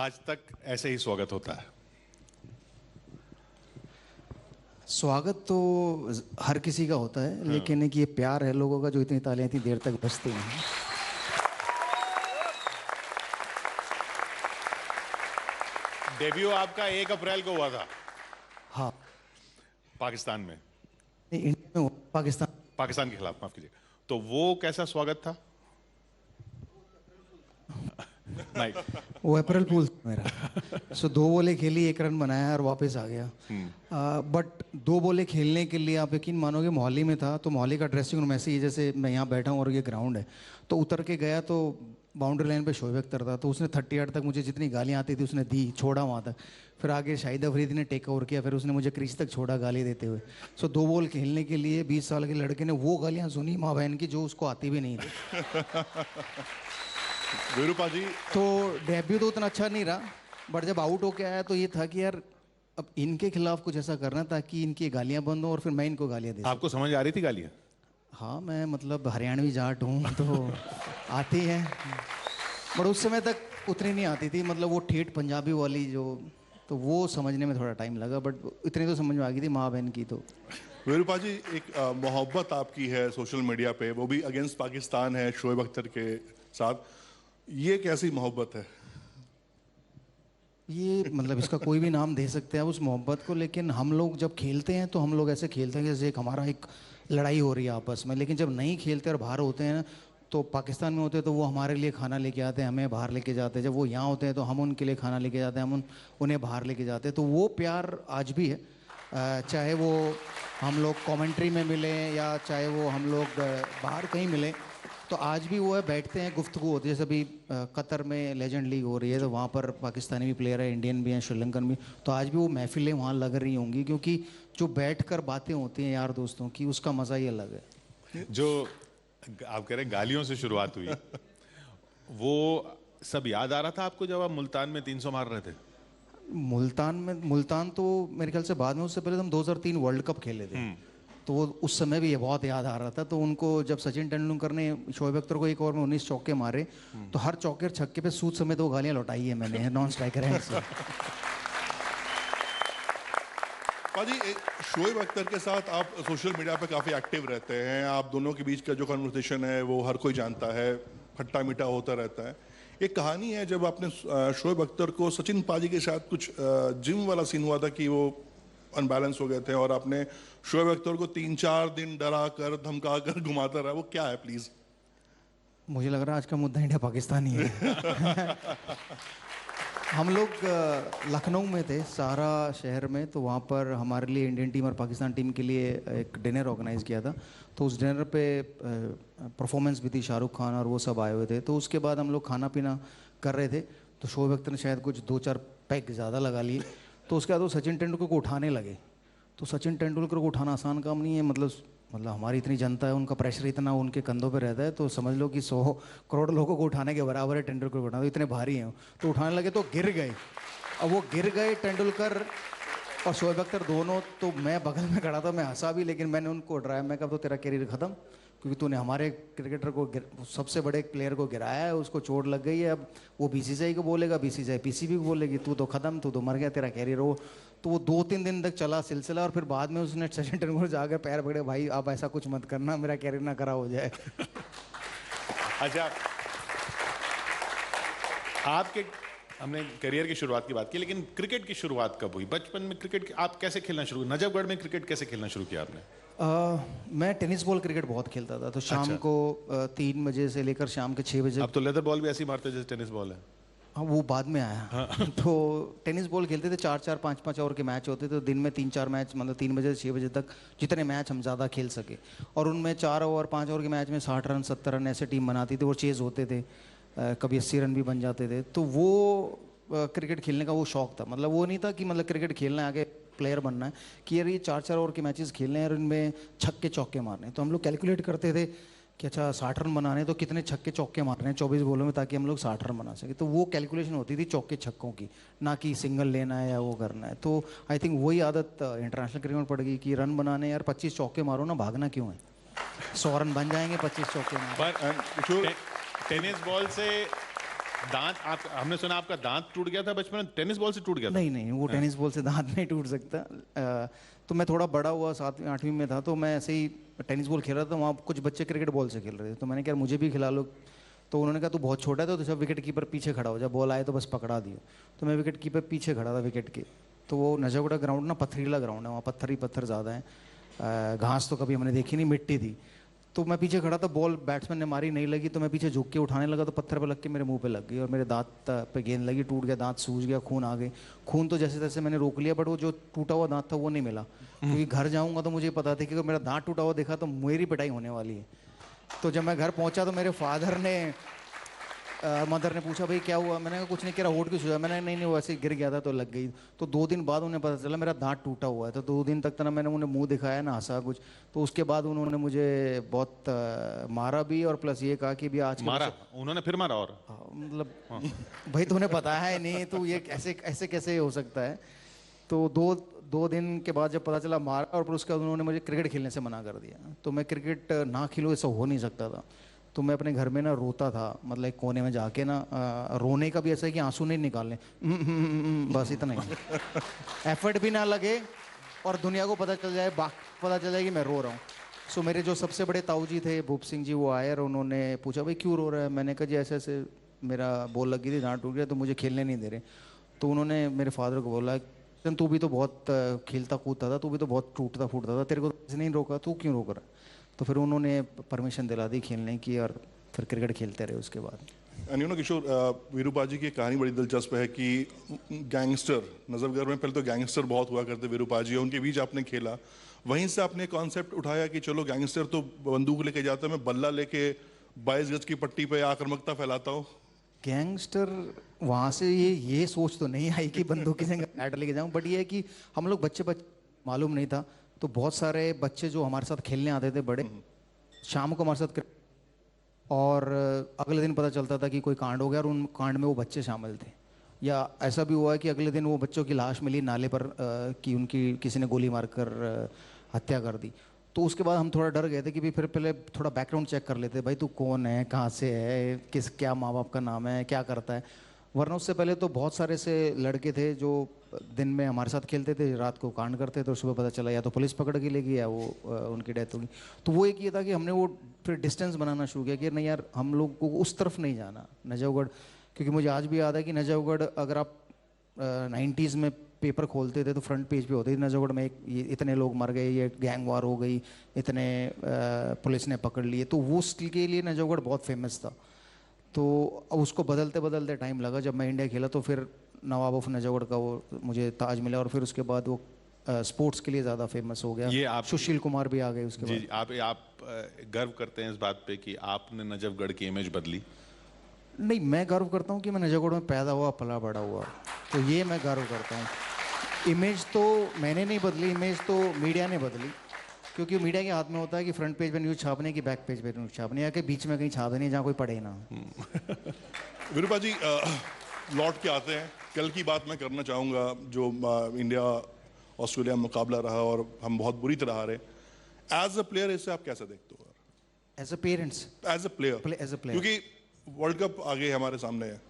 आज तक ऐसे ही स्वागत होता है? स्वागत तो हर किसी का होता है, लेकिन एक ये प्यार है लोगों का जो इतनी तालियां इतनी देर तक बजती हैं। डेब्यू आपका 1 अप्रैल को हुआ था हाँ, पाकिस्तान में। नहीं, इंडिया में हुआ, पाकिस्तान के खिलाफ, माफ कीजिए। तो वो कैसा स्वागत था? नहीं, वो अप्रैल फूल मेरा। सो 2 बॉलें खेली, 1 रन बनाया और वापस आ गया। बट 2 बॉलें खेलने के लिए आप यकीन मानोगे, मोहाली में था तो मोहाली का ड्रेसिंग रूम ऐसे ही जैसे मैं यहाँ बैठा हूँ और ये ग्राउंड है। तो उतर के गया तो बाउंड्री लाइन पे शोएब अख्तर था, तो उसने 38 तक मुझे जितनी गालियाँ आती थी उसने दी, छोड़ा वहाँ तक। फिर आगे शाहिद अफरीदी ने टेक ओवर किया, फिर उसने मुझे क्रीज तक छोड़ा गाली देते हुए। सो 2 बॉल खेलने के लिए 20 साल के लड़के ने वो गालियाँ सुनी माँ बहन की जो उसको आती भी नहीं थी। विरूपा जी, तो डेब्यू तो उतना अच्छा नहीं रहा, बट जब आउट होके आया तो ये था कि यार अब इनके खिलाफ कुछ ऐसा करना ताकि इनकी गालियां बंद हो और फिर मैं इनको गालियां दे सकूं। आपको समझ आ रही थी गालियां? हाँ, मैं मतलब हरियाणवी जाट हूँ तो आती है, बट उस समय तक उतनी नहीं आती थी, मतलब वो ठेठ पंजाबी वाली जो, तो वो समझने में थोड़ा टाइम लगा, बट इतनी तो समझ में आ गई थी माँ बहन की। तो विरूपा जी, एक मोहब्बत आपकी है सोशल मीडिया पे, वो भी अगेंस्ट पाकिस्तान है शोएब अख्तर के साथ। ये कैसी मोहब्बत है? ये मतलब इसका कोई भी नाम दे सकते हैं उस मोहब्बत को, लेकिन हम लोग जब खेलते हैं तो हम लोग ऐसे खेलते हैं जैसे एक हमारा एक लड़ाई हो रही है आपस में, लेकिन जब नहीं खेलते और बाहर होते हैं ना, तो पाकिस्तान में होते हैं तो वो हमारे लिए खाना लेके आते हैं, हमें बाहर लेके जाते हैं। जब वो यहाँ होते हैं तो हम उनके लिए खाना लेके जाते हैं, हम उन्हें बाहर लेके जाते हैं। तो वो प्यार आज भी है, चाहे वो हम लोग कमेंट्री में मिले या चाहे वो हम लोग बाहर कहीं मिले, तो आज भी वो है, बैठते हैं, गुफ्तगू होती है। जैसे अभी कतर में लेजेंड लीग हो रही है तो वहाँ पर पाकिस्तानी भी प्लेयर है, इंडियन भी हैं, श्रीलंकन भी, तो आज भी वो महफिलें वहाँ लग रही होंगी, क्योंकि जो बैठकर बातें होती हैं यार दोस्तों की, उसका मज़ा ही अलग है। जो आप कह रहे हैं गालियों से शुरुआत हुई, वो सब याद आ रहा था आपको जब आप मुल्तान में 300 मार रहे थे? मुल्तान तो मेरे ख्याल से बाद में, उससे पहले तो हम 2003 वर्ल्ड कप खेले थे, तो वो उस समय भी ये बहुत याद आ रहा था। तो उनको जब सचिन तेंदुलकर ने शोएब अख्तर को 1 ओवर में 19 चौके मारे, तो हर चौके और छक्के पे सूद समेत वो गालियां लौटाई है मैंने नॉन स्ट्राइकर हैंड से। पाजी, शोएब अख्तर के साथ आप सोशल मीडिया पे काफ़ी एक्टिव रहते हैं, आप दोनों के बीच का जो कन्वर्सेशन है वो हर कोई जानता है, खट्टा मीठा होता रहता है। एक कहानी है जब आपने शोएब अख्तर को सचिन पाजी के साथ कुछ जिम वाला सीन हुआ था कि वो अनबैलेंस हो गए थे और आपने शोएब अख्तर को 3-4 दिन डरा कर धमका कर घुमाता रहा, वो क्या है प्लीज? मुझे लग रहा है आज का मुद्दा इंडिया पाकिस्तान ही है। हम लोग लखनऊ में थे, सहारा शहर में, तो वहाँ पर हमारे लिए इंडियन टीम और पाकिस्तान टीम के लिए एक डिनर ऑर्गेनाइज किया था। तो उस डिनर पे परफॉर्मेंस भी थी, शाहरुख खान और वो सब आए हुए थे। तो उसके बाद हम लोग खाना पीना कर रहे थे, तो शोएब अख्तर ने शायद कुछ 2-4 पैक ज़्यादा लगा लिए। तो उसके बाद वो सचिन तेंदुलकर को उठाने लगे। तो सचिन तेंदुलकर को उठाना आसान काम नहीं है, मतलब हमारी इतनी जनता है, उनका प्रेशर इतना उनके कंधों पे रहता है, तो समझ लो कि 100 करोड़ लोगों को उठाने के बराबर है तेंदुलकर को उठाना, तो इतने भारी हैं। तो उठाने लगे तो गिर गए। अब वो गिर गए तेंदुलकर और शोएब अख्तर दोनों, तो मैं बगल में खड़ा था, मैं हंसा भी, लेकिन मैंने उनको डराया। मैं कहा तो तेरा कैरियर ख़त्म, क्योंकि तूने हमारे क्रिकेटर को सबसे बड़े प्लेयर को गिराया है, उसको चोट लग गई है। अब वो बीसीसीआई को बोलेगा, बीसीसीआई पीसीबी को बोलेगी, तू तो ख़त्म, तू तो मर गया, तेरा कैरियर हो। तो वो 2-3 दिन तक चला सिलसिला, और फिर बाद में उसने सचिन तेंदुलकर जाकर पैर पकड़े, भाई आप ऐसा कुछ मत करना, मेरा कैरियर ना खराब हो जाए। अच्छा, आपके हमने करियर की शुरुआत की बात की, लेकिन क्रिकेट की शुरुआत कब हुई? बचपन में क्रिकेट आप कैसे खेलना शुरू, नजफगढ़ में क्रिकेट कैसे खेलना शुरू किया आपने? मैं टेनिस बॉल क्रिकेट बहुत खेलता था, तो शाम को 3 बजे से लेकर शाम के 6 बजे। अब तो लेदर बॉल भी ऐसी मारते जैसे टेनिस बॉल है। हाँ, वो बाद में आया। हाँ। तो टेनिस बॉल खेलते थे, 4-4 5-5 ओवर के मैच होते थे, तो दिन में 3-4 मैच, मतलब 3 बजे से 6 बजे तक जितने मैच हम ज़्यादा खेल सके। और उनमें 4 ओवर 5 ओवर के मैच में 60 रन 70 रन ऐसे टीम बनाती थी, और चेज़ होते थे, कभी 80 रन भी बन जाते थे। तो वो क्रिकेट खेलने का वो शौक था, मतलब वो नहीं था कि मतलब क्रिकेट खेलना है, आगे प्लेयर बनना है, कि यार ये 4-4 ओवर के मैचेस खेलने हैं और इनमें छक्के चौके मारने हैं। तो हम लोग कैलकुलेट करते थे कि अच्छा 60 रन बनाने तो कितने छक्के चौके मारने हैं 24 बॉलों में, ताकि हम लोग 60 रन बना सके। तो वो कैलकुलेशन होती थी चौके छक्कों की, ना कि सिंगल लेना है या वो करना है। तो आई थिंक वही आदत इंटरनेशनल क्रिकेट में पड़ गई कि रन बनाने, यार 25 चौके मारो ना, भागना क्यों है, 100 रन बन जाएंगे 25 चौके मारो। टेनिस बॉल से दांत आप हमने सुना आपका दांत टूट गया था बचपन में, टेनिस बॉल से टूट गया था? नहीं नहीं, वो टेनिस बॉल से दांत नहीं टूट सकता। तो मैं थोड़ा बड़ा हुआ, 7वीं 8वीं में था, तो मैं ऐसे ही टेनिस बॉल खेल रहा था, वहाँ कुछ बच्चे क्रिकेट बॉल से खेल रहे थे, तो मैंने कहा मुझे भी खिला लो। तो उन्होंने कहा तू बहुत छोटा है तो सब विकेट कीपर पीछे खड़ा हो जा, बॉल आए तो बस पकड़ा दियो। तो मैं विकेट कीपर पीछे खड़ा था विकेट के। तो वो नजागुड़ा ग्राउंड ना पथरीला ग्राउंड है, वहाँ पत्थर ही पत्थर ज़्यादा है, घास तो कभी हमने देखी नहीं, मिट्टी थी। तो मैं पीछे खड़ा था, बॉल बैट्समैन ने मारी, नहीं लगी, तो मैं पीछे झुक के उठाने लगा तो पत्थर पे लग के मेरे मुंह पे लग गई और मेरे दांत पे गेंद लगी, टूट गया, दांत सूज गया, खून आ गई। खून तो जैसे तैसे मैंने रोक लिया, बट वो जो टूटा हुआ दांत था वो नहीं मिला, क्योंकि घर जाऊंगा तो मुझे पता था कि अगर मेरा दांत टूटा हुआ देखा तो मेरी पिटाई होने वाली है। तो जब मैं घर पहुंचा तो मेरे फादर ने मदर ने पूछा भाई क्या हुआ, मैंने कहा कुछ नहीं, कह रहा होट क्यों सूजा, मैंने नहीं नहीं वो ऐसे ही गिर गया था तो लग गई। तो 2 दिन बाद उन्हें पता चला मेरा दांत टूटा हुआ है, तो 2 दिन तक तो ना मैंने उन्हें मुंह दिखाया ना हंसा कुछ। तो उसके बाद उन्होंने मुझे बहुत मारा भी, और प्लस ये कहा कि भी आज के मारा उन्होंने फिर मारा? और मतलब भाई तुम्हें पता है नहीं, तो ये ऐसे ऐसे कैसे हो सकता है। तो दो दिन के बाद जब पता चला मारा, और फिर उसके बाद उन्होंने मुझे क्रिकेट खेलने से मना कर दिया। तो मैं क्रिकेट ना खेलूँ ऐसा हो नहीं सकता था। तो मैं अपने घर में ना रोता था, मतलब एक कोने में जाके ना, रोने का भी ऐसा है कि आंसू नहीं निकालने, बस इतना ही, एफर्ट भी ना लगे और दुनिया को पता चल जाए, पता चल जाए कि मैं रो रहा हूँ। सो मेरे जो सबसे बड़े ताऊ जी थे भूप सिंह जी, वो आए और उन्होंने पूछा भाई क्यों रो रहा है। मैंने कहा जी ऐसे ऐसे मेरा बॉल लगी थी, दांत टूट गया, तो मुझे खेलने नहीं दे रहे। तो उन्होंने मेरे फादर को बोला तू भी तो बहुत खेलता कूदता था, तू भी तो बहुत टूटता फूटता था, तेरे को किसी नहीं रोका, तू क्यों रोक रहा है। तो फिर उन्होंने परमिशन दिला दी खेलने की, और फिर क्रिकेट खेलते रहे उसके बाद। एंड यू नो किशोर, वीरूपा जी की कहानी बड़ी दिलचस्प है कि गैंगस्टर, नजफगढ़ में पहले तो गैंगस्टर बहुत हुआ करते वीरूपा जी, उनके बीच आपने खेला, वहीं से आपने कॉन्सेप्ट उठाया कि चलो गैंगस्टर तो बंदूक लेके जाता है, मैं बल्ला लेके 22 गज की पट्टी पे आक्रामकता फैलाता हूँ। गैंगस्टर वहाँ से ये सोच तो नहीं आई कि बंदूक से बैट लेके जाऊँ, बट ये है कि हम लोग बच्चे मालूम नहीं था, तो बहुत सारे बच्चे जो हमारे साथ खेलने आते थे बड़े, शाम को हमारे साथ, और अगले दिन पता चलता था कि कोई कांड हो गया और उन कांड में वो बच्चे शामिल थे। या ऐसा भी हुआ है कि अगले दिन वो बच्चों की लाश मिली नाले पर, कि उनकी किसी ने गोली मारकर हत्या कर दी। तो उसके बाद हम थोड़ा डर गए थे कि भी फिर पहले थोड़ा बैकग्राउंड चेक कर लेते, भाई तू कौन है, कहाँ से है, क्या माँ बाप का नाम है, क्या करता है। वरना उससे पहले तो बहुत सारे से लड़के थे जो दिन में हमारे साथ खेलते थे, रात को कांड करते थे, और सुबह पता चला या तो पुलिस पकड़ के ले गई या वो उनकी डेथ होगी। तो वो एक ये था कि हमने वो फिर डिस्टेंस बनाना शुरू किया कि नहीं यार हम लोग को उस तरफ नहीं जाना नजफगढ़। क्योंकि मुझे आज भी याद है कि नजफगढ़, अगर आप 90s में पेपर खोलते थे तो फ्रंट पेज पे होते थे नजफगढ़ में इतने लोग मर गए, ये गैंग वार हो गई, इतने पुलिस ने पकड़ लिए। तो वो उसके लिए नजफगढ़ बहुत फेमस था। तो अब उसको बदलते बदलते टाइम लगा, जब मैं इंडिया खेला तो फिर नवाब ऑफ नजफगढ़ का वो मुझे ताज मिला, और फिर उसके बाद वो स्पोर्ट्स के लिए ज़्यादा फेमस हो गया। ये आप सुशील कुमार भी आ गए उसके बाद। जी, आप गर्व करते हैं इस बात पे कि आपने नजफगढ़ की इमेज बदली? नहीं, मैं गर्व करता हूँ कि मैं नजफगढ़ में पैदा हुआ, पला बड़ा हुआ, तो ये मैं गर्व करता हूँ। इमेज तो मैंने नहीं बदली, इमेज तो मीडिया ने बदली, क्योंकि मीडिया के हाथ में होता है कि फ्रंट पेज पे न्यूज़ छापने की, बैक पेज पे न्यूज़ छापने, या कि बीच में कहीं छाप देनी जहाँ कोई पढ़े ना। वीरूपा जी, लौट के आते हैं, कल की बात मैं करना चाहूँगा, जो इंडिया ऑस्ट्रेलिया मुकाबला रहा और हम बहुत बुरी तरह हारे। एज अ प्लेयर इसे आप कैसे देखते हो? As a parents, as a player, as a player, क्योंकि वर्ल्ड कप आगे हमारे सामने है।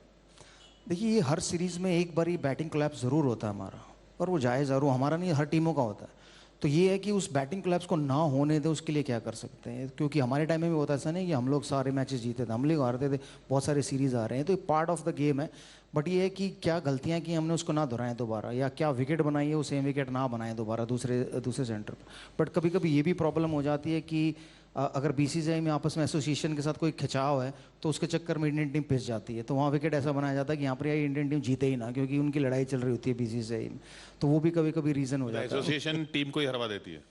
देखिए ये हर सीरीज में एक बार ही बैटिंग कोलैप्स ज़रूर होता है हमारा, और वो जायज़ ज़रूर, हमारा नहीं, हर टीमों का होता है। तो ये है कि उस बैटिंग कोलैप्स को ना होने दे, उसके लिए क्या कर सकते हैं। क्योंकि हमारे टाइम में भी होता ऐसा नहीं कि हम लोग सारे मैचेस जीते थे, हम लोग हारते थे, बहुत सारे सीरीज आ रहे हैं, तो ये पार्ट ऑफ द गेम है। बट ये है कि क्या गलतियां की हमने उसको ना दोहराएं दोबारा, या क्या विकेट बनाई है वो सेम विकेट ना बनाएं दोबारा दूसरे सेंटर पर। बट कभी कभी ये भी प्रॉब्लम हो जाती है कि अगर बीसीसीआई में आपस में एसोसिएशन के साथ कोई खिंचाव है तो उसके चक्कर में इंडियन टीम पिस जाती है, तो वहाँ विकेट ऐसा बनाया जाता है कि यहाँ पर इंडियन टीम जीते ही ना, क्योंकि उनकी लड़ाई चल रही होती है बीसीसीआई में। तो वो भी कभी कभी रीज़न हो जाता है। एसोसिएशन टीम को ही हरवा देती है?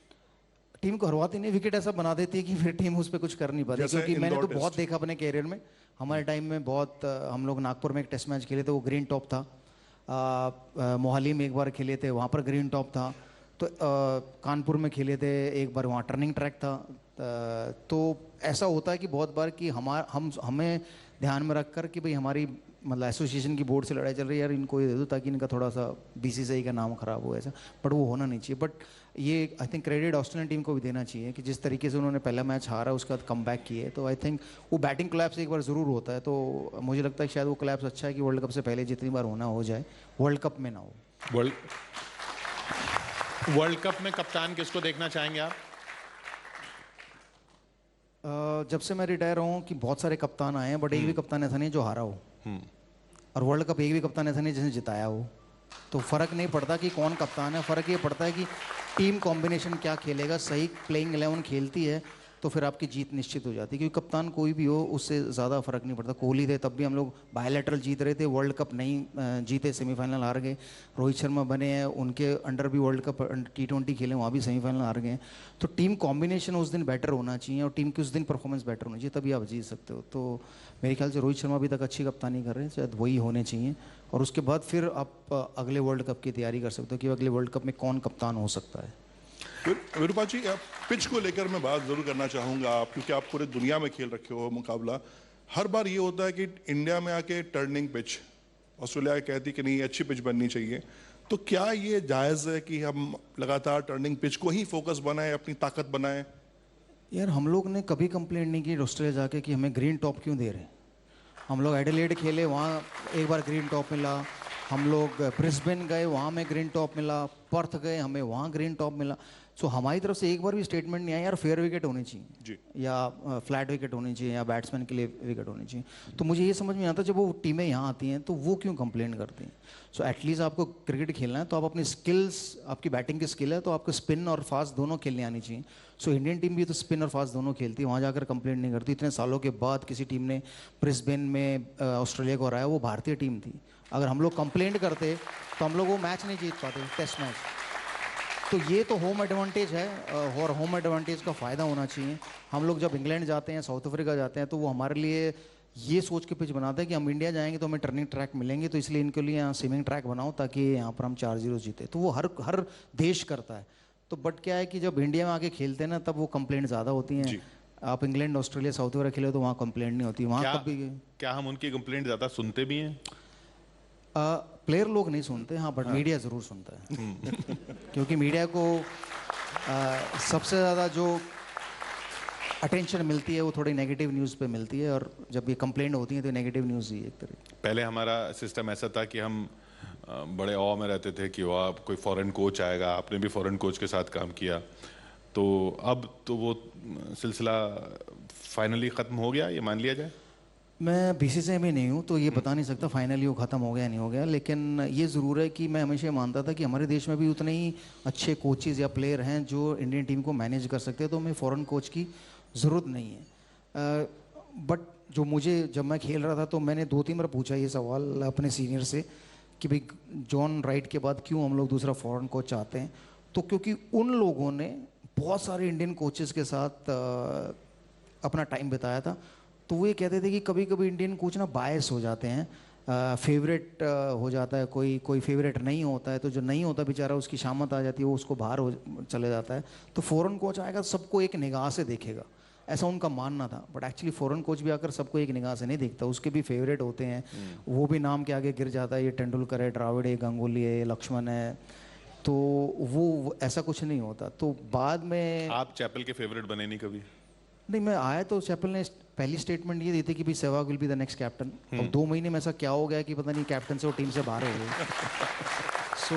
टीम को हरवाती नहीं, विकेट ऐसा बना देती है कि फिर टीम उस पर कुछ कर नहीं पाती। क्योंकि मैंने तो बहुत देखा अपने कैरियर में, हमारे टाइम में बहुत, हम लोग नागपुर में एक टेस्ट मैच खेले थे, वो ग्रीन टॉप था। मोहाली में एक बार खेले थे, वहाँ पर ग्रीन टॉप था। तो कानपुर में खेले थे एक बार, वहाँ टर्निंग ट्रैक था। तो ऐसा होता है कि बहुत बार कि हमें ध्यान में रखकर कि भाई हमारी मतलब एसोसिएशन की बोर्ड से लड़ाई चल रही है, यार इनको ये दे दो ताकि इनका थोड़ा सा बीसीसीआई का नाम खराब हो ऐसा, बट वो होना नहीं चाहिए। बट ये I think credit Australian team को भी देना चाहिए कि जिस तरीके से उन्होंने पहला मैच हारा उसके बाद कम बैक किए, तो आई थिंक वो बैटिंग कोलैप्स एक बार ज़रूर होता है, तो मुझे लगता है शायद वो कोलैप्स अच्छा है कि वर्ल्ड कप से पहले जितनी बार होना हो जाए, वर्ल्ड कप में ना हो। वर्ल्ड कप में कप्तान किसको देखना चाहेंगे आप? जब से मैं रिटायर हूँ कि बहुत सारे कप्तान आए हैं, बट एक भी कप्तान ऐसा नहीं जो हारा हो, और वर्ल्ड कप एक भी कप्तान ऐसा नहीं जिसने जिताया हो। तो फर्क नहीं पड़ता कि कौन कप्तान है, फर्क ये पड़ता है कि टीम कॉम्बिनेशन क्या खेलेगा। सही प्लेइंग 11 खेलती है तो फिर आपकी जीत निश्चित हो जाती है, क्योंकि कप्तान कोई भी हो उससे ज़्यादा फर्क नहीं पड़ता। कोहली थे तब भी हम लोग बायलैटरल जीत रहे थे, वर्ल्ड कप नहीं जीते, सेमीफाइनल हार गए। रोहित शर्मा बने हैं, उनके अंडर भी वर्ल्ड कप T20 खेले, वहाँ भी सेमीफाइनल हार गए। तो टीम कॉम्बिनेशन उस दिन बेटर होना चाहिए और टीम की उस दिन परफॉर्मेंस बेटर होनी चाहिए, तभी आप जीत सकते हो। तो मेरे ख्याल से रोहित शर्मा अभी तक अच्छी कप्तानी कर रहे हैं, शायद वही होने चाहिए। और उसके बाद फिर आप अगले वर्ल्ड कप की तैयारी कर सकते हो कि अगले वर्ल्ड कप में कौन कप्तान हो सकता है। विरूपा जी, पिच को लेकर मैं बात जरूर करना चाहूंगा, आप क्योंकि आप पूरे दुनिया में खेल रखे हो मुकाबला। हर बार ये होता है कि इंडिया में आके टर्निंग पिच, ऑस्ट्रेलिया कहती कि नहीं अच्छी पिच बननी चाहिए, तो क्या ये जायज़ है कि हम लगातार टर्निंग पिच को ही फोकस बनाएं, अपनी ताकत बनाएं? यार हम लोग ने कभी कंप्लेंट नहीं की ऑस्ट्रेलिया जाके कि हमें ग्रीन टॉप क्यों दे रहे हैं। हम लोग एडिलेड खेले, वहाँ एक बार ग्रीन टॉप मिला। हम लोग ब्रिस्बेन गए, वहाँ में ग्रीन टॉप मिला। पर्थ गए, हमें वहाँ ग्रीन टॉप मिला। सो हमारी तरफ से एक बार भी स्टेटमेंट नहीं आया यार फेयर विकेट होनी चाहिए जी, या फ्लैट विकेट होनी चाहिए या बैट्समैन के लिए विकेट होनी चाहिए। तो मुझे ये समझ में आता जब वो टीमें यहाँ आती हैं तो वो क्यों कंप्लेन करती हैं। सो एटलीस्ट आपको क्रिकेट खेलना है तो आप अपनी स्किल्स, आपकी बैटिंग की स्किल है तो आपको स्पिन और फास्ट दोनों खेलने आनी चाहिए। सो इंडियन टीम भी तो स्पिन और फास्ट दोनों खेलती है, वहाँ जाकर कंप्लेंट नहीं करती। इतने सालों के बाद किसी टीम ने ब्रिस्बेन में ऑस्ट्रेलिया को हराया, वो भारतीय टीम थी। अगर हम लोग कंप्लेंट करते तो हम लोग वो मैच नहीं जीत पाते, टेस्ट मैच। तो ये तो होम एडवांटेज है और होम एडवांटेज का फ़ायदा होना चाहिए। हम लोग जब इंग्लैंड जाते हैं, साउथ अफ्रीका जाते हैं, तो वो हमारे लिए ये सोच के पिच बनाते हैं कि हम इंडिया जाएंगे तो हमें टर्निंग ट्रैक मिलेंगे, तो इसलिए इनके लिए यहाँ स्विमिंग ट्रैक बनाओ ताकि यहाँ पर हम 4-0 जीते। तो वो हर देश करता है। तो बट क्या है कि जब इंडिया में आके खेलते हैं ना तब वो कंप्लेंट ज़्यादा होती हैं। आप इंग्लैंड, ऑस्ट्रेलिया, साउथ अफ्रीका खेले तो वहाँ कंप्लेंट नहीं होती। वहाँ कभी क्या हम उनकी कंप्लेंट ज़्यादा सुनते भी हैं? प्लेयर लोग नहीं सुनते, हाँ, बट मीडिया ज़रूर सुनता है। क्योंकि मीडिया को सबसे ज़्यादा जो अटेंशन मिलती है वो थोड़ी नेगेटिव न्यूज़ पे मिलती है, और जब ये कंप्लेंट होती है तो नेगेटिव न्यूज़ ही एक तरह। पहले हमारा सिस्टम ऐसा था कि हम बड़े ऑ में रहते थे कि वाह कोई फॉरेन कोच आएगा। आपने भी फॉरेन कोच के साथ काम किया, तो अब तो वो सिलसिला फाइनली ख़त्म हो गया, ये मान लिया जाए? मैं बीसीसीआई में नहीं हूँ तो ये बता नहीं सकता फाइनली वो ख़त्म हो गया नहीं हो गया, लेकिन ये ज़रूर है कि मैं हमेशा मानता था कि हमारे देश में भी उतने ही अच्छे कोचेज़ या प्लेयर हैं जो इंडियन टीम को मैनेज कर सकते हैं, तो हमें फ़ॉरेन कोच की ज़रूरत नहीं है। बट जो मुझे, जब मैं खेल रहा था तो मैंने 2-3 बार पूछा ये सवाल अपने सीनियर से कि भाई जॉन राइट के बाद क्यों हम लोग दूसरा फ़ॉरेन कोच चाहते हैं। तो क्योंकि उन लोगों ने बहुत सारे इंडियन कोचेज़ के साथ अपना टाइम बिताया था, तो वो ये कहते थे कि कभी कभी इंडियन कोच ना बायस हो जाते हैं, फेवरेट हो जाता है, कोई फेवरेट नहीं होता है, तो जो नहीं होता बेचारा उसकी शामत आ जाती है, वो उसको बाहर चले जाता है। तो फॉरेन कोच आएगा सबको एक निगाह से देखेगा, ऐसा उनका मानना था। बट एक्चुअली फॉरेन कोच भी आकर सबको एक निगाह से नहीं देखता, उसके भी फेवरेट होते हैं, वो भी नाम के आगे गिर जाता है, ये तेंदुलकर है, द्राविड है, गंगुली है, लक्ष्मण है, तो वो ऐसा कुछ नहीं होता। तो बाद में आप चैपल के फेवरेट बने नहीं कभी? नहीं, मैं आया तो चैपल ने पहली स्टेटमेंट ये दी थी कि भाई Sehwag will be the next captain. और 2 महीने में ऐसा क्या हो गया कि पता नहीं कैप्टन से वो टीम से बाहर हो गए। सो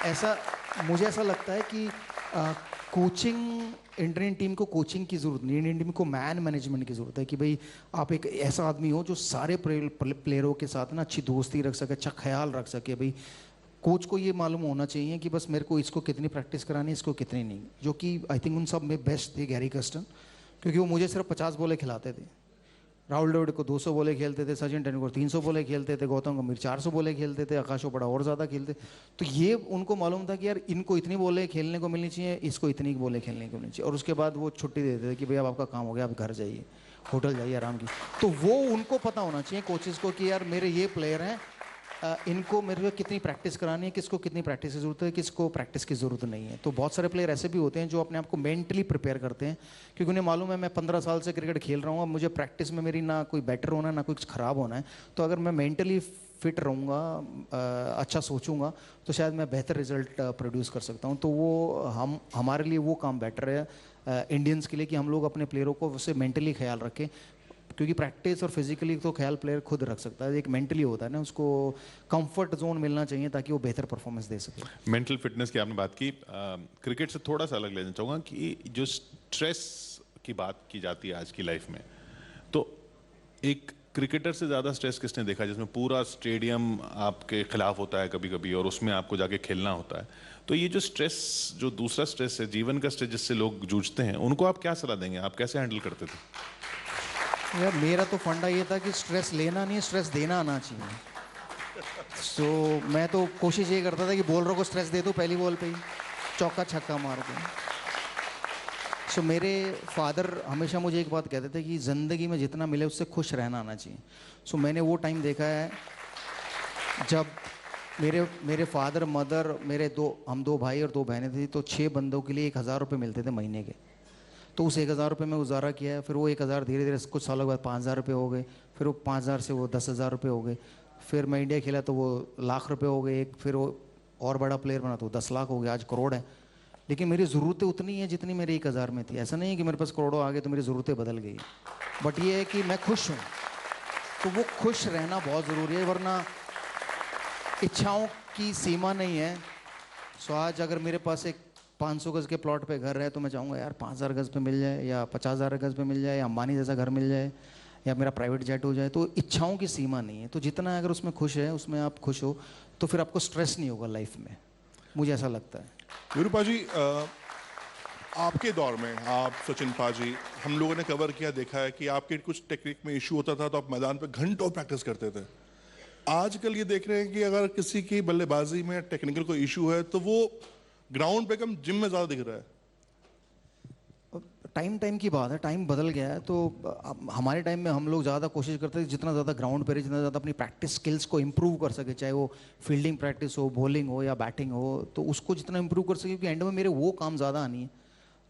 ऐसा मुझे ऐसा लगता है कि कोचिंग, इंडियन टीम को कोचिंग की ज़रूरत नहीं, इंडियन टीम को मैन मैनेजमेंट की ज़रूरत है कि भाई आप एक ऐसा आदमी हो जो सारे प्लेयरों के साथ ना अच्छी दोस्ती रख सके, अच्छा ख्याल रख सके। भाई कोच को ये मालूम होना चाहिए कि बस मेरे को इसको कितनी प्रैक्टिस करानी है, इसको कितनी नहीं, जो कि आई थिंक उन सब में बेस्ट थे गैरी कर्स्टन, क्योंकि वो मुझे सिर्फ 50 बॉलें खिलाते थे। राहुल द्रविड़ को 200 बॉलें खेलते थे, सचिन तेंदुलकर 300 बॉलें खेलते थे, गौतम गंभीर 400 बॉलें खेलते थे, आकाश चोपड़ा और ज़्यादा खेलते। तो ये उनको मालूम था कि यार इनको इतनी बॉलें खेलने को मिलनी चाहिए, इसको इतनी बॉलें खेलने को मिलनी चाहिए, और उसके बाद वो छुट्टी देते थे कि भाई अब आपका काम हो गया, आप घर जाइए, होटल जाइए आराम की। तो वो उनको पता होना चाहिए कोचेज़ को कि यार मेरे ये प्लेयर हैं, इनको मेरे को कितनी प्रैक्टिस करानी है, किसको कितनी प्रैक्टिस की ज़रूरत है, किसको प्रैक्टिस की ज़रूरत नहीं है। तो बहुत सारे प्लेयर ऐसे भी होते हैं जो अपने आप को मेंटली प्रिपेयर करते हैं, क्योंकि उन्हें मालूम है मैं 15 साल से क्रिकेट खेल रहा हूँ, अब मुझे प्रैक्टिस में मेरी ना कोई बेटर होना है ना कुछ ख़राब होना है। तो अगर मैं मेंटली फिट रहूँगा, अच्छा सोचूंगा, तो शायद मैं बेहतर रिजल्ट प्रोड्यूस कर सकता हूँ। तो वो हमारे लिए वो काम बेटर है इंडियंस के लिए कि हम लोग अपने प्लेयरों को उससे मेंटली ख्याल रखें, क्योंकि प्रैक्टिस और फिजिकली तो ख्याल प्लेयर खुद रख सकता है, एक मेंटली होता है ना, उसको कंफर्ट जोन मिलना चाहिए ताकि वो बेहतर परफॉर्मेंस दे सके। मेंटल फिटनेस की आपने बात की, क्रिकेट से थोड़ा सा अलग लेना चाहूँगा कि जो स्ट्रेस की बात की जाती है आज की लाइफ में, तो एक क्रिकेटर से ज़्यादा स्ट्रेस किसने देखा जिसमें पूरा स्टेडियम आपके खिलाफ होता है कभी कभी और उसमें आपको जाके खेलना होता है। तो ये जो स्ट्रेस, जो दूसरा स्ट्रेस है, जीवन का स्ट्रेस जिससे लोग जूझते हैं, उनको आप क्या सलाह देंगे, आप कैसे हैंडल करते थे? यार मेरा तो फंडा ये था कि स्ट्रेस लेना नहीं, स्ट्रेस देना आना चाहिए। सो मैं तो कोशिश ये करता था कि बॉलरों को स्ट्रेस दे दूँ पहली बॉल पे ही, चौका छक्का मार के। सो मेरे फादर हमेशा मुझे एक बात कहते थे कि ज़िंदगी में जितना मिले उससे खुश रहना आना चाहिए। सो मैंने वो टाइम देखा है जब मेरे फादर मदर, हम दो भाई और दो बहनें थी, तो 6 बंदों के लिए 1,000 रुपये मिलते थे महीने के। तो उस 1,000 रुपये में गुजारा किया है। फिर वो 1,000 धीरे धीरे कुछ सालों के बाद 5,000 रुपये हो गए, फिर वो 5,000 से वो 10,000 रुपये हो गए, फिर मैं इंडिया खेला तो वो लाख रुपये हो गए एक, फिर वो और बड़ा प्लेयर बना तो 10 लाख हो गया, आज करोड़ है। लेकिन मेरी ज़रूरतें उतनी हैं जितनी मेरे 1,000 में थी। ऐसा नहीं है कि मेरे पास करोड़ों आ गए तो मेरी ज़रूरतें बदल गई, बट ये है कि मैं खुश हूँ। तो वो खुश रहना बहुत ज़रूरी है, वरना इच्छाओं की सीमा नहीं है। सो आज अगर मेरे पास एक 500 गज़ के प्लॉट पे घर है तो मैं चाहूँगा यार 5,000 गज़ पे मिल जाए, या 50,000 गज़ पे मिल जाए, या अंबानी जैसा घर मिल जाए, या मेरा प्राइवेट जेट हो जाए। तो इच्छाओं की सीमा नहीं है। तो जितना अगर उसमें खुश है, उसमें आप खुश हो, तो फिर आपको स्ट्रेस नहीं होगा लाइफ में, मुझे ऐसा लगता है। वीरू पाजी, आपके दौर में, आप सचिन पाजी, हम लोगों ने कवर किया, देखा है कि आपके कुछ टेक्निक में इशू होता था तो आप मैदान पे घंटों प्रैक्टिस करते थे। आजकल ये देख रहे हैं कि अगर किसी की बल्लेबाजी में टेक्निकल कोई इशू है तो वो ग्राउंड पे कम जिम में ज़्यादा दिख रहा है। टाइम की बात है, टाइम बदल गया है। तो हमारे टाइम में हम लोग ज़्यादा कोशिश करते थे जितना ज़्यादा ग्राउंड पर, जितना ज़्यादा अपनी प्रैक्टिस स्किल्स को इम्प्रूव कर सके, चाहे वो फील्डिंग प्रैक्टिस हो, बॉलिंग हो या बैटिंग हो, तो उसको जितना इम्प्रूव कर सके, क्योंकि एंड में मेरे वो काम ज़्यादा आनी है,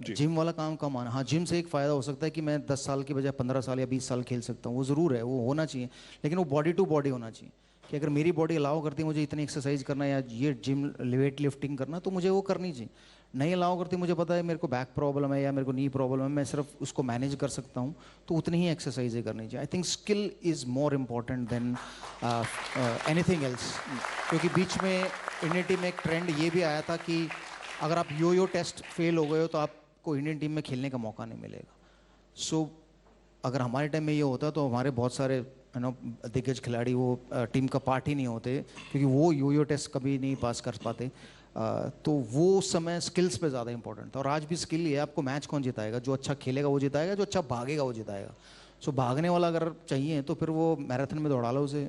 जिम वाला काम कम आना। हाँ, जिम से एक फ़ायदा हो सकता है कि मैं 10 साल की बजाय 15 साल या 20 साल खेल सकता हूँ, वो ज़रूर है, वो होना चाहिए। लेकिन वो बॉडी टू बॉडी होना चाहिए कि अगर मेरी बॉडी अलाउ करती है मुझे इतनी एक्सरसाइज करना या ये जिम वेट लिफ्टिंग करना, तो मुझे वो करनी चाहिए। नहीं अलाउ करती, मुझे पता है मेरे को बैक प्रॉब्लम है या मेरे को नी प्रॉब्लम है, मैं सिर्फ उसको मैनेज कर सकता हूँ, तो उतनी ही एक्सरसाइजें करनी चाहिए। I think skill is more important than anything else. क्योंकि बीच में इंडियन टीम में एक ट्रेंड ये भी आया था कि अगर आप यो टेस्ट फेल हो गए हो तो आपको इंडियन टीम में खेलने का मौका नहीं मिलेगा। सो अगर हमारे टाइम में ये होता तो हमारे बहुत सारे दिग्गज खिलाड़ी वो टीम का पार्ट ही नहीं होते, क्योंकि वो यो टेस्ट कभी नहीं पास कर पाते। तो वो उस समय स्किल्स पे ज़्यादा इंपॉर्टेंट था। और आज भी स्किल ही है, आपको मैच कौन जिताएगा, जो अच्छा खेलेगा वो जिताएगा, जो अच्छा भागेगा वो जिताएगा। सो भागने वाला अगर चाहिए तो फिर वो मैराथन में दौड़ा लो उसे,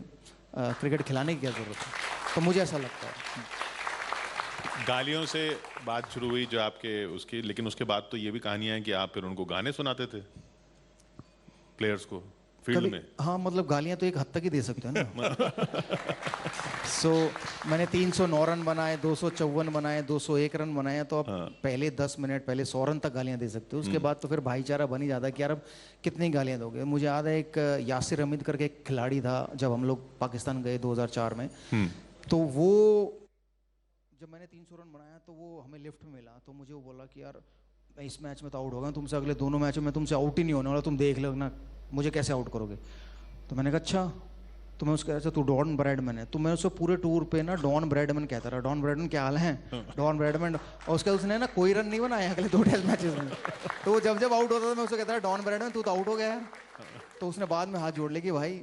क्रिकेट खिलाने की क्या ज़रूरत है। तो मुझे ऐसा लगता है। गालियों से बात शुरू हुई जो आपके उसकी, लेकिन उसके बाद तो ये भी कहानियां हैं कि आप फिर उनको गाने सुनाते थे प्लेयर्स को फील्ड में। हाँ, मतलब गालियाँ तो एक हद तक ही दे सकते हो ना। सो मैंने 309 रन बनाए, 254 बनाए, 201 रन बनाए, तो अब पहले 10 मिनट पहले 100 रन तक गालियाँ दे सकते हो। उसके बाद तो फिर भाईचारा बन ही जाता है कि यार अब कितनी गालियाँ दोगे। मुझे याद है एक यासिर हमीद करके एक खिलाड़ी था, जब हम लोग पाकिस्तान गए 2004 में, तो वो जब मैंने 300 रन बनाया तो वो हमें लिफ्ट में मिला, तो मुझे वो बोला कि यार मैं इस मैच में तो आउट हो गया, तुमसे अगले दोनों मैचों में तुमसे आउट ही नहीं होने वाला, तुम देख लो ना मुझे कैसे आउट करोगे। तो मैंने कहा अच्छा, तो मैं उसका ऐसा, तू डॉन ब्रैडमैन है। तो मैं उसको पूरे टूर पे ना डॉन ब्रैडमैन कहता रहा, डॉन ब्रैडमैन क्या हाल है, डॉन ब्रैडमैन। और उसके उसने ना कोई रन नहीं बनाया अगले 2 टेस्ट मैचेस में। तो जब जब आउट होता था मैं उसको कहता था डॉन ब्रैडमैन तू तो आउट हो गया है। तो उसने बाद में हाथ जोड़ ले कि भाई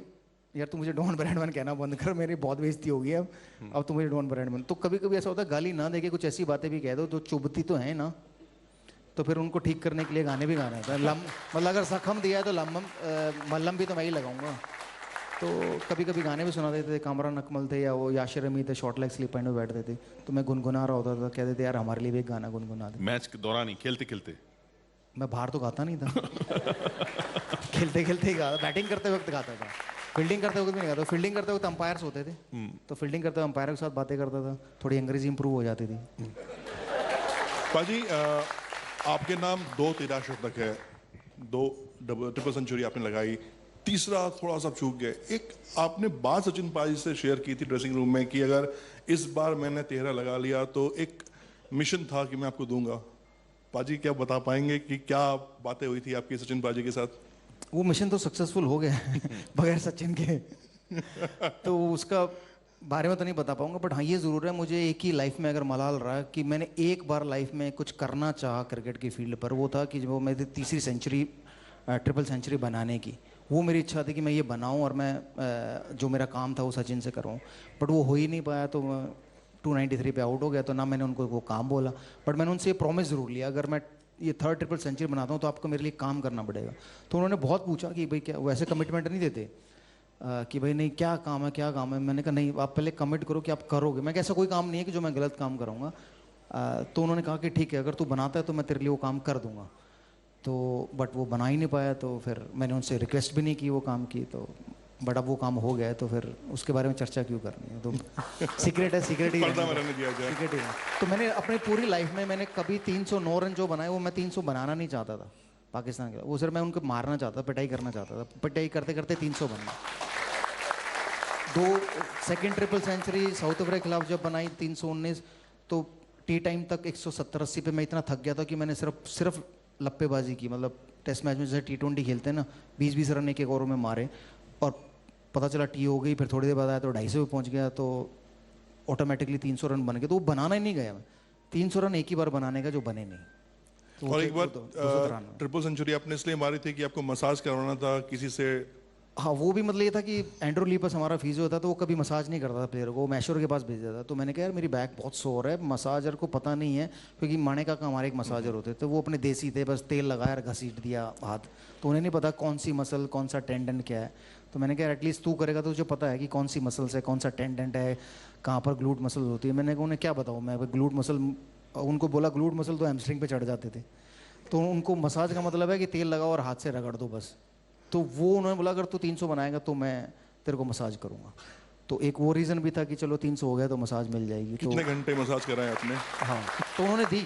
यार तू मुझे डॉन ब्रैडमैन कहना बंद कर, मेरी बहुत बेइज्जती होगी अब तू मुझे डॉन ब्रैडमैन। तो कभी कभी ऐसा होता है गाली ना देके कुछ ऐसी बातें भी कह दो जो चुभती तो है ना, तो फिर उनको ठीक करने के लिए गाने भी गाने होते हैं। मतलब अगर जख्म दिया है तो मल्लम भी तो मैं ही लगाऊंगा। तो कभी कभी गाने भी सुना देते थे, कामरान अकमल थे या वो याशिर हमीद थे, शॉर्ट लेग स्लिप पॉइंट में बैठते थे, तो मैं गुनगुना रहा होता था, कहते थे यार हमारे लिए भी एक गाना गुनगुना दे। मैच के दौरान ही खेलते खेलते? मैं बाहर तो गाता नहीं था। खेलते खेलते ही गाता, बैटिंग करते वक्त गाता था। फील्डिंग करते वक्त भी नहीं करता, फील्डिंग करते वक्त अंपायर्स होते थे, तो फील्डिंग करते हुए अंपायर के साथ बातें करता था, थोड़ी अंग्रेजी इंप्रूव हो जाती थी। पाजी, आपके नाम 2 13 है, 2 ट्रिपल सेंचुरी आपने लगाई, तीसरा थोड़ा सा चूक गए। एक आपने बात सचिन पाजी से शेयर की थी ड्रेसिंग रूम में कि अगर इस बार मैंने 13 लगा लिया तो एक मिशन था कि मैं आपको दूंगा। पाजी क्या बता पाएंगे कि क्या बातें हुई थी आपकी सचिन पाजी के साथ? वो मिशन तो सक्सेसफुल हो गया बगैर सचिन के तो उसका बारे में तो नहीं बता पाऊंगा, बट हाँ ये ज़रूर है, मुझे एक ही लाइफ में अगर मलाल रहा कि मैंने एक बार लाइफ में कुछ करना चाहा क्रिकेट की फील्ड पर, वो था कि वो मेरी तीसरी सेंचुरी, ट्रिपल सेंचुरी बनाने की। वो मेरी इच्छा थी कि मैं ये बनाऊं और मैं जो मेरा काम था वो सचिन से करूं, बट वो हो ही नहीं पाया, तो 293 पे आउट हो गया। तो ना मैंने उनको वो काम बोला, बट मैंने उनसे ये प्रॉमिस ज़रूर लिया, अगर मैं ये 3rd ट्रिपल सेंचुरी बनाता हूँ तो आपको मेरे लिए काम करना पड़ेगा। तो उन्होंने बहुत पूछा कि भाई क्या, वैसे कमिटमेंट नहीं देते कि भाई नहीं क्या काम है क्या काम है। मैंने कहा नहीं, आप पहले कमिट करो कि आप करोगे। मैं ऐसा कोई काम नहीं है कि जो मैं गलत काम करूँगा। तो उन्होंने कहा कि ठीक है, अगर तू बनाता है तो मैं तेरे लिए वो काम कर दूंगा। तो बट वो बना ही नहीं पाया, तो फिर मैंने उनसे रिक्वेस्ट भी नहीं की वो काम की, तो बट अब वो काम हो गया है, तो फिर उसके बारे में चर्चा क्यों करनी है, तो सीक्रेट है, सीक्रेट ही सीक्रेट ही है। तो मैंने अपनी पूरी लाइफ में मैंने कभी 309 रन जो बनाए वो मैं 300 बनाना नहीं चाहता था पाकिस्तान के, वो सिर्फ मैं उनको मारना चाहता था, पिटाई करना चाहता था। पिटाई करते करते 300 बन गए। 2 second triple century South Africa के खिलाफ जब बनाई 319, तो टी टाइम तक 170-80 पे मैं इतना थक गया था कि मैंने सिर्फ लप्पेबाजी की, मतलब टेस्ट मैच में जैसे T20 खेलते हैं ना, 20-20 रन एक ओवर में मारे, और पता चला टी हो गई, फिर थोड़ी देर बाद आया तो 250 पे पहुंच गया, तो ऑटोमेटिकली 300 रन बन गए। तो वो बनाना ही नहीं गया मैं, 300 रन एक ही बार बनाने का जो बने नहीं। तो और एक बार ट्रिपल सेंचुरी आपने इसलिए मारी थी कि आपको मसाज करवाना था किसी से? हाँ, वो भी मतलब ये था कि एंड्रू लीपस हमारा फिजियो था, तो वो कभी मसाज नहीं करता था प्लेयर को, वो मैशोर के पास भेज देता था। तो मैंने कहा यार मेरी बैक बहुत सोर है, मसाजर को पता नहीं है, क्योंकि माने का हमारे एक मसाजर होते थे, वो अपने देसी थे, बस तेल लगाया और घसीट दिया हाथ, तो उन्हें नहीं पता कौन सी मसल कौन सा टेंडन क्या है। तो मैंने कहा एटलीस्ट तू करेगा तो तुझे पता है कि कौन सी मसल्स है, कौन सा टेंडेंट है, कहाँ पर ग्लूट मसल होती है। मैंने कहा उन्हें क्या बताऊँ मैं, ग्लूट मसल, उनको बोला ग्लूट मसल तो हैमस्ट्रिंग पे चढ़ जाते थे, तो उनको मसाज का मतलब है कि तेल लगाओ और हाथ से रगड़ दो बस। तो वो उन्होंने बोला अगर तू 300 बनाएगा तो मैं तेरे को मसाज करूँगा। तो एक वो रीज़न भी था कि चलो 300 हो गया तो मसाज मिल जाएगी। कितने घंटे मसाज कराए आपने? हाँ, तो उन्होंने दी।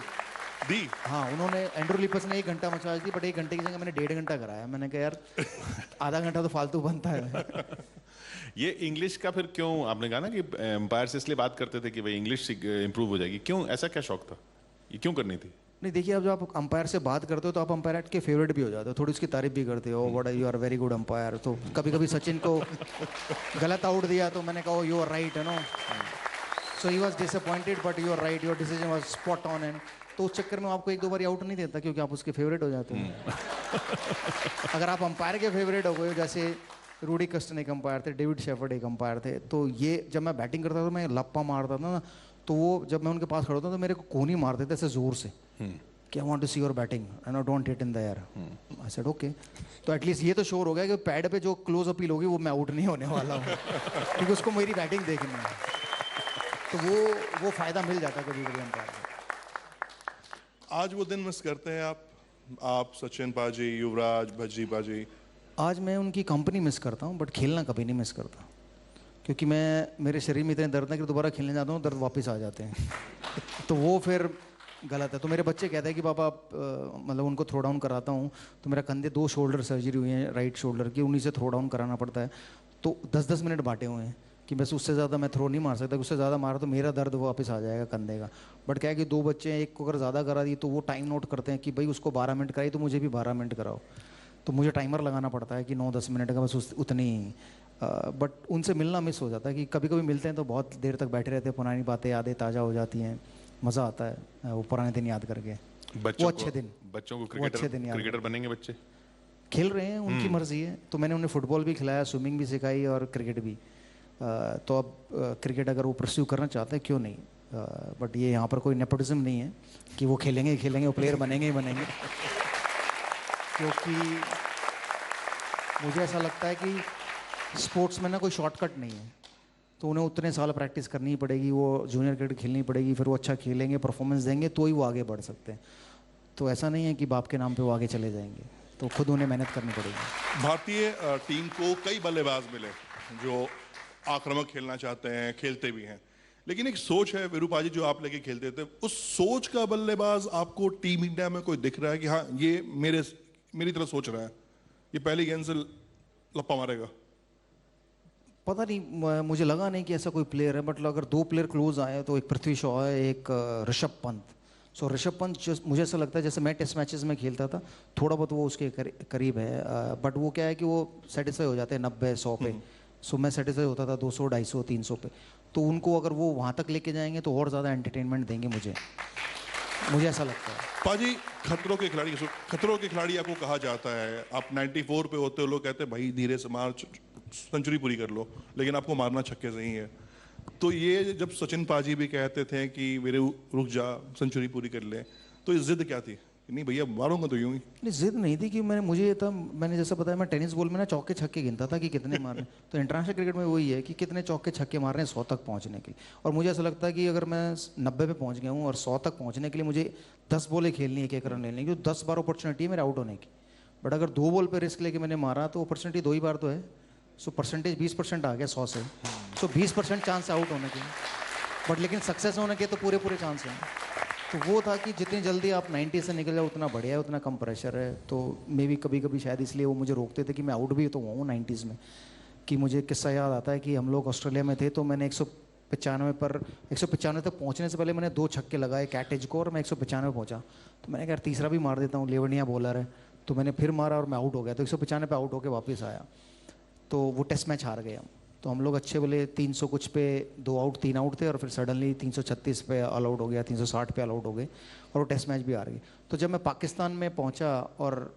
हाँ, उन्होंने एंड्रू लिपस ने 1 घंटा मसाज दी, बट 1 घंटे की जगह मैंने 1.5 घंटा कराया। मैंने कहा यार आधा घंटा तो फालतू बनता है। ये इंग्लिश का फिर क्यों, आपने कहा ना कि एम्पायर से इसलिए बात करते थे कि भाई इंग्लिश इंप्रूव हो जाएगी, क्यों ऐसा क्या शौक था, ये क्यों करनी थी? नहीं देखिए, अब जब आप अंपायर से बात करते हो तो आप अंपायर के फेवरेट भी हो जाते हो, थोड़ी उसकी तारीफ भी करते हो, what you are very good umpire. तो कभी कभी सचिन को गलत आउट दिया तो मैंने कहा यू आर राइट, है no, so he was disappointed but you are right, your decision was spot on. And तो उस चक्कर में आपको 1-2 बार आउट नहीं देता क्योंकि आप उसके फेवरेट हो जाते हो। अगर आप अंपायर के फेवरेट हो गए, जैसे रूडी कस्टन एक अंपायर थे, डेविड शेफर्ड एक अंपायर थे, तो ये जब मैं बैटिंग करता था तो मैं लप्पा मारता था ना, तो वो जब मैं उनके पास खड़ा होता तो मेरे को कोनी मारते थे ऐसे जोर से कि I want to see your batting and I don't hit in the air. I said okay. तो एटलीस्ट ये तो श्योर हो गया कि पैड पे जो क्लोज अपील होगी वो मैं आउट नहीं होने वाला हूँ क्योंकि उसको मेरी बैटिंग देखनी है। तो वो फ़ायदा मिल जाता कभी कभी अंपायर को। आज वो दिन मिस करते हैं आप सचिन पाजी, युवराज, भज्जी पाजी? आज मैं उनकी कंपनी मिस करता हूँ, बट खेलना कभी नहीं मिस करता, क्योंकि मेरे शरीर में इतने दर्द है कि दोबारा खेलने जाता हूँ दर्द वापस आ जाते हैं। तो वो फिर गलत है। तो मेरे बच्चे कहते हैं कि पापा मतलब उनको थ्रो डाउन कराता हूँ तो मेरा कंधे 2 शोल्डर सर्जरी हुई है राइट शोल्डर की, उन्हीं से थ्रो डाउन कराना पड़ता है। तो 10-10 मिनट बांटे हुए हैं कि बस उससे ज़्यादा मैं थ्रो नहीं मार सकता, उससे ज़्यादा मारा तो मेरा दर्द वापस आ जाएगा कंधे का। बट क्या है कि 2 बच्चे हैं, एक को अगर ज़्यादा करा दी तो वो टाइम नोट करते हैं कि भाई उसको 12 मिनट कराई तो मुझे भी 12 मिनट कराओ। तो मुझे टाइमर लगाना पड़ता है कि 9-10 मिनट का बस उतनी ही। बट उनसे मिलना मिस हो जाता है कि कभी कभी मिलते हैं तो बहुत देर तक बैठे रहते हैं, पुरानी बातें यादें ताज़ा हो जाती हैं, मज़ा आता है वो पुराने दिन याद करके। वो अच्छे दिन, बच्चों को क्रिकेटर बनेंगे बच्चे, खेल रहे हैं, उनकी मर्जी है। तो मैंने उन्हें फुटबॉल भी खिलाया, स्विमिंग भी सिखाई और क्रिकेट भी। तो अब क्रिकेट अगर वो परस्यू करना चाहते हैं क्यों नहीं, बट ये यहाँ पर कोई नेपोटिज्म नहीं है कि वो खेलेंगे वो प्लेयर बनेंगे ही बनेंगे। क्योंकि मुझे ऐसा लगता है कि स्पोर्ट्स में ना कोई शॉर्टकट नहीं है, तो उन्हें उतने साल प्रैक्टिस करनी ही पड़ेगी, वो जूनियर क्रिकेट खेलनी पड़ेगी, फिर वो अच्छा खेलेंगे, परफॉर्मेंस देंगे तो ही वो आगे बढ़ सकते हैं। तो ऐसा नहीं है कि बाप के नाम पे वो आगे चले जाएंगे। तो खुद उन्हें मेहनत करनी पड़ेगी। भारतीय टीम को कई बल्लेबाज मिले जो आक्रामक खेलना चाहते हैं, खेलते भी हैं, लेकिन एक सोच है विरूपाजी जो आप लेके खेलते थे, उस सोच का बल्लेबाज आपको टीम इंडिया में कोई दिख रहा है कि हाँ ये मेरी तरह सोच रहा है, ये पहली गेंद से लप्पा मारेगा? पता नहीं, मुझे लगा नहीं कि ऐसा कोई प्लेयर है, बट अगर दो प्लेयर क्लोज आए तो एक पृथ्वी शॉ है, एक ऋषभ पंत। सो ऋषभ पंत मुझे ऐसा लगता है जैसे मैं टेस्ट मैचेस में खेलता था, थोड़ा बहुत वो उसके करीब है, बट वो क्या है कि वो सेटिस्फाई हो जाते हैं 90-100 पे। सो मैं सेटिस्फाई होता था 200, 250, 300 पे। तो उनको अगर वो वहाँ तक लेके जाएंगे तो और ज़्यादा एंटरटेनमेंट देंगे मुझे ऐसा लगता है। पाजी, खतरों के खिलाड़ी आपको कहा जाता है, आप 94 पे होते हो, लोग कहते हैं भाई धीरे से मार, सेंचुरी पूरी कर लो, लेकिन आपको मारना छक्के से ही है। तो ये जब सचिन पाजी भी कहते थे कि मेरे रुक जा, सेंचुरी पूरी कर ले, तो ये जिद क्या थी? नहीं भैया मारूंगा तो यूं ही। नहीं, जिद नहीं थी कि मुझे ये था, मैंने जैसा बताया मैं टेनिस बॉल में ना चौके छक्के गिनता था कि कितने मारने। तो इंटरनेशनल क्रिकेट में वही है कि कितने चौके छक्के मार रहे हैं 100 तक पहुंचने के लिए। और मुझे ऐसा लगता है कि अगर मैं 90 पे पहुंच गया हूँ और 100 तक पहुंचने के लिए मुझे 10 बॉलें खेलनी है, एक रन लेने की, तो 10 बार अपॉर्चुनिटी है मेरे आउट होने की। बट अगर 2 बॉल पे रिस्क लेके मैंने मारा तो अपॉर्चुनिटी 2 ही बार तो है। सो परसेंटेज 20% आ गया 100 से। सो 20% चांस आउट होने के, बट लेकिन सक्सेस होने के तो पूरे चांस हैं। तो वो था कि जितनी जल्दी आप 90 से निकल जाओ उतना बढ़िया है, उतना कम प्रेशर है। तो मे भी कभी शायद इसलिए वो मुझे रोकते थे कि मैं आउट भी तो हुआ हूँ 90s में। कि मुझे किस्सा याद आता है कि हम लोग ऑस्ट्रेलिया में थे, तो मैंने 195 तक पहुँचने से पहले मैंने 2 छक्के लगाए कैटेज को, और मैं 195 पहुँचा। तो मैंने कहा तीसरा भी मार देता हूँ, लेवनिया बॉलर है। तो मैंने फिर मारा और मैं आउट हो गया। तो 195 पे आउट होकर वापस आया, तो वो टेस्ट मैच हार गए हम। तो हम लोग अच्छे बोले 300 कुछ पे 2 आउट 3 आउट थे, और फिर सडनली 336 पे ऑल आउट हो गया, 360 पे ऑल आउट हो गए, और वो टेस्ट मैच भी हार गए। तो जब मैं पाकिस्तान में पहुंचा और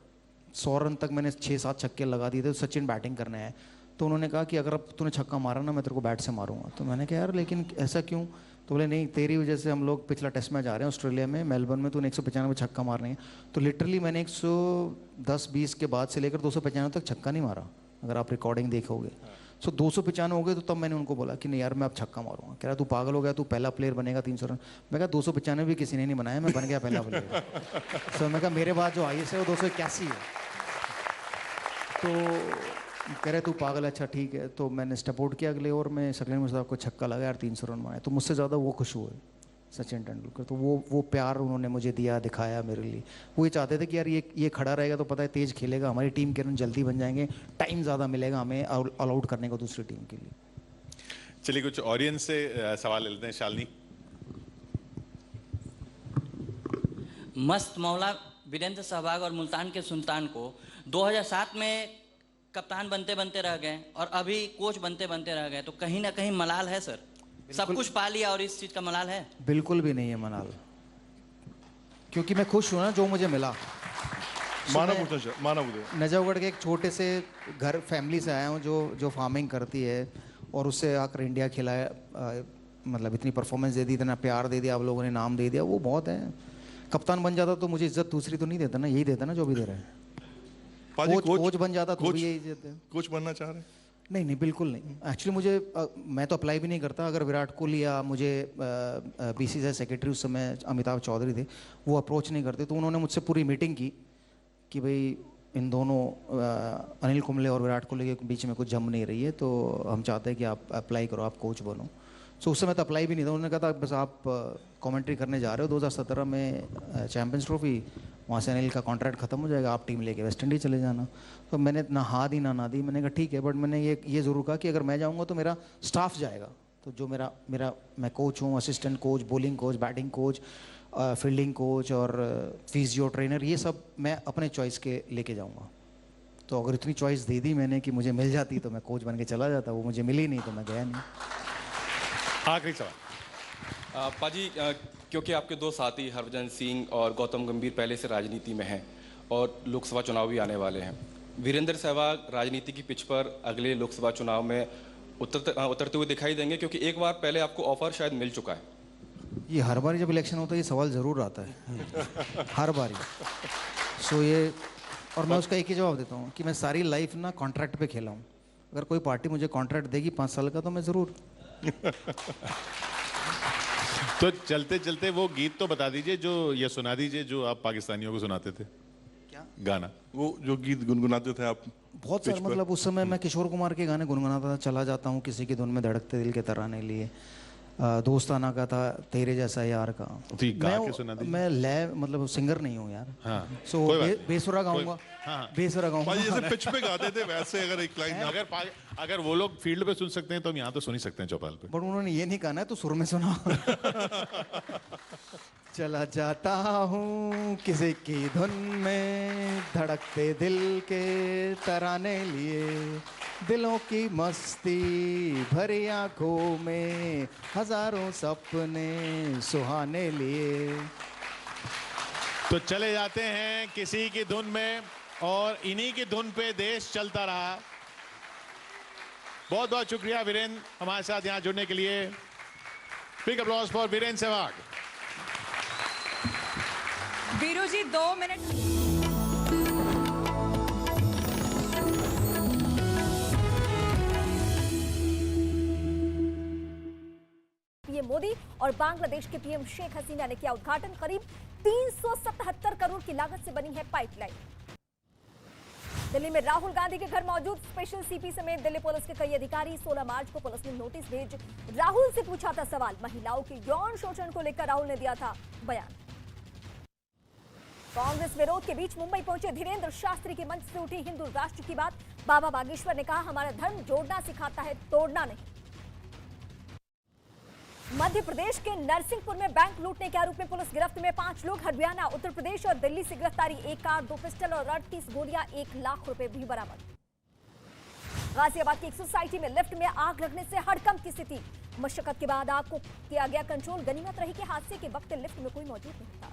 100 रन तक मैंने 6-7 छक्के लगा दिए थे, तो सचिन बैटिंग करने आए। तो उन्होंने कहा कि अगर अब तूने छक्का मारा ना, मैं तेरे को बैट से मारूंगा। तो मैंने कहा यार लेकिन ऐसा क्यों? तो बोले नहीं, तेरी वजह से हम लोग पिछला टेस्ट मैच आ रहे हैं ऑस्ट्रेलिया में, मेलबर्न में, तूने 195 छक्का मारने हैं। तो लिटरली मैंने 110-20 के बाद से लेकर 295 तक छक्का नहीं मारा, अगर आप रिकॉर्डिंग देखोगे। सो 295 हो गए, तो तब मैंने उनको बोला कि नहीं यार मैं अब छक्का मारूंगा। कह रहा तू पागल हो गया, तू पहला प्लेयर बनेगा 300 रन। मैं कहा 295 भी किसी ने नहीं बनाया, मैं बन गया पहला प्लेयर। सो मैं कहा मेरे बाद जो हाईएस्ट है वो 281 है। तो कह रहे तू पागल, अच्छा ठीक है। तो मैंने स्टेप आउट किया अगले ओवर में, शकील मुश्ताक को छक्का लगा यार, 300 रन मारे। तो मुझसे ज़्यादा वो खुश हुए सचिन तेंदुलकर। तो वो प्यार उन्होंने मुझे दिया, दिखाया मेरे लिए। वो ये चाहते थे कि यार ये खड़ा रहेगा तो पता है तेज खेलेगा, हमारी टीम के रन जल्दी बन जाएंगे, टाइम ज़्यादा मिलेगा हमें ऑल आउट करने को दूसरी टीम के लिए। चलिए कुछ ऑडियंस से सवाल ले लेते हैं। शालिनी। मस्त मौला वीरेंद्र सहवाग और मुल्तान के सुल्तान को 2007 में कप्तान बनते बनते रह गए, और अभी कोच बनते बनते रह गए, तो कहीं ना कहीं मलाल है सर? सब कुछ पा लिया और इस चीज का मलाल है? बिल्कुल भी नहीं है मलाल, क्योंकि मैं खुश हूँ ना जो मुझे मिला। नजफगढ़ के एक छोटे से घर फैमिली से आया हूँ जो फार्मिंग करती है, और उससे आकर इंडिया खिलाया, मतलब इतनी परफॉर्मेंस दे दी, इतना प्यार दे दिया, आप लोगों ने नाम दे दिया, वो बहुत है। कप्तान बन जाता तो मुझे इज्जत दूसरी तो नहीं देता ना, यही देता ना जो भी दे रहे हैं। कोच बन जाता तो भी यही देते हैं। कोच बनना चाह रहे हैं? नहीं बिल्कुल नहीं। एक्चुअली मुझे मैं तो अप्लाई भी नहीं करता। अगर विराट कोहली या मुझे बीसीसीआई सेक्रेटरी उस समय अमिताभ चौधरी थे, वो अप्रोच नहीं करते, तो उन्होंने मुझसे पूरी मीटिंग की कि भाई इन दोनों अनिल कुंबले और विराट कोहली के बीच में कुछ जम नहीं रही है, तो हम चाहते हैं कि आप अप्लाई करो, आप कोच बनो। सो उस समय तो अप्लाई भी नहीं था। उन्होंने कहा था बस आप कमेंट्री करने जा रहे हो 2017 में चैंपियंस ट्रॉफी, वहाँ से अनिल का कॉन्ट्रैक्ट खत्म हो जाएगा, आप टीम लेके वेस्ट इंडीज चले जाना। तो मैंने ना हाँ दी ना ना दी। मैंने कहा ठीक है, बट मैंने ये ज़रूर कहा कि अगर मैं जाऊँगा तो मेरा स्टाफ जाएगा। तो जो मैं कोच हूँ, assistant coach, bowling coach, batting coach, fielding coach और फिजियो ट्रेनर, ये सब मैं अपने चॉइस के लेके जाऊँगा। तो अगर इतनी चॉइस दे दी मैंने कि मुझे मिल जाती तो मैं कोच बन के चला जाता, वो मुझे मिली नहीं तो मैं गया नहीं। आखिरी सवाल। पाजी, क्योंकि आपके 2 साथी हरभजन सिंह और गौतम गंभीर पहले से राजनीति में हैं और लोकसभा चुनाव भी आने वाले हैं, वीरेंद्र सहवाग राजनीति की पिच पर अगले लोकसभा चुनाव में उतरते हुए दिखाई देंगे? क्योंकि एक बार पहले आपको ऑफर शायद मिल चुका है। ये हर बार जब इलेक्शन होता है ये सवाल ज़रूर आता है हर बार ही। सो ये, और मैं उसका एक ही जवाब देता हूँ कि मैं सारी लाइफ ना कॉन्ट्रैक्ट पे खेला हूँ। अगर कोई पार्टी मुझे कॉन्ट्रैक्ट देगी 5 साल का तो मैं ज़रूर। तो चलते चलते वो गीत तो बता दीजिए जो, या सुना दीजिए जो आप पाकिस्तानियों को सुनाते थे। क्या? गाना? वो जो गीत गुनगुनाते थे आप बहुत सारे, मतलब उस समय मैं किशोर कुमार के गाने गुनगुनाता था। चला जाता हूँ किसी की धुन में धड़कते दिल के तराने लिए, दोस्ताना का था तेरे जैसा यार का। तो ये गा के सुना दीजिए। मैं लय मतलब सिंगर नहीं हूँ यार। हाँ, सो कोई बात नहीं। बेसुरा गाऊंगा। हाँ। बेसुरा गाऊंगा। भाई जैसे पिच पे गाते थे वैसे अगर एक लाइन अगर वो लोग फील्ड पे सुन सकते हैं तो हम यहाँ तो सुन ही सकते हैं चौपाल पे। बट उन्होंने ये नहीं कहा ना तो सुर में सुना। चला जाता हूँ किसी की धुन में धड़कते दिल के तराने लिए, दिलों की मस्ती भरी आंखों में हजारों सपने सुहाने लिए। तो चले जाते हैं किसी की धुन में और इन्हीं की धुन पे देश चलता रहा। बहुत बहुत शुक्रिया वीरेंद्र हमारे साथ यहाँ जुड़ने के लिए। Big applause for Virender Sehwag. Viru ji 2 minute. PM Modi और बांग्लादेश के पीएम शेख हसीना ने किया उद्घाटन। करीब 377 करोड़ की लागत से बनी है पाइपलाइन। दिल्ली में राहुल गांधी के घर मौजूद स्पेशल सीपी समेत दिल्ली पुलिस के कई अधिकारी। 16 मार्च को पुलिस ने नोटिस भेज राहुल से पूछा था सवाल। महिलाओं के यौन शोषण को लेकर राहुल ने दिया था बयान। कांग्रेस विरोध के बीच मुंबई पहुंचे धीरेन्द्र शास्त्री की मंच से उठी हिंदू राष्ट्र की बात। बाबा बागेश्वर ने कहा हमारा धर्म जोड़ना सिखाता है, तोड़ना नहीं। मध्य प्रदेश के नरसिंहपुर में बैंक लूटने के आरोप में पुलिस गिरफ्त में 5 लोग। हरियाणा, उत्तर प्रदेश और दिल्ली से गिरफ्तारी। 1 कार, 2 पिस्टल और 38 गोलियां, 1 लाख रुपए भी बरामद। गाजियाबाद की एक सोसाइटी में लिफ्ट में आग लगने से हड़कंप की स्थिति। मशक्कत के बाद आग को किया गया कंट्रोल। गनीमत रही कि हादसे के वक्त लिफ्ट में कोई मौजूद नहीं था।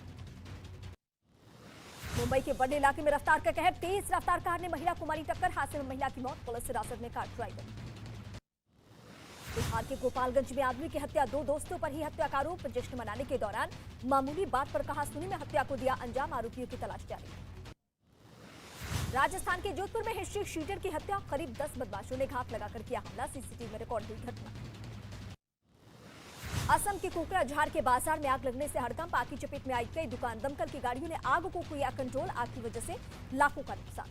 मुंबई के बड़े इलाके में रफ्तार का कहर। तेज रफ्तार कार ने महिला को मारी टक्कर। हादसे में महिला की मौत। पुलिस हिरासत में कार ड्राइवर। बिहार के गोपालगंज में आदमी की हत्या। 2 दोस्तों पर ही हत्या का आरोप। जश्न मनाने के दौरान मामूली बात पर कहा सुनी में हत्या को दिया अंजाम। आरोपियों की तलाश जारी। राजस्थान के जोधपुर में हिस्ट्री शीटर की हत्या। करीब 10 बदमाशों ने घात लगाकर किया हमला। सीसीटीवी में रिकॉर्ड हुई घटना। असम के कोकराझार के बाजार में आग लगने से हड़कंप। आग की चपेट में आई कई दुकान। दमकल की गाड़ियों ने आग को किया कंट्रोल। आग की वजह से लाखों का नुकसान।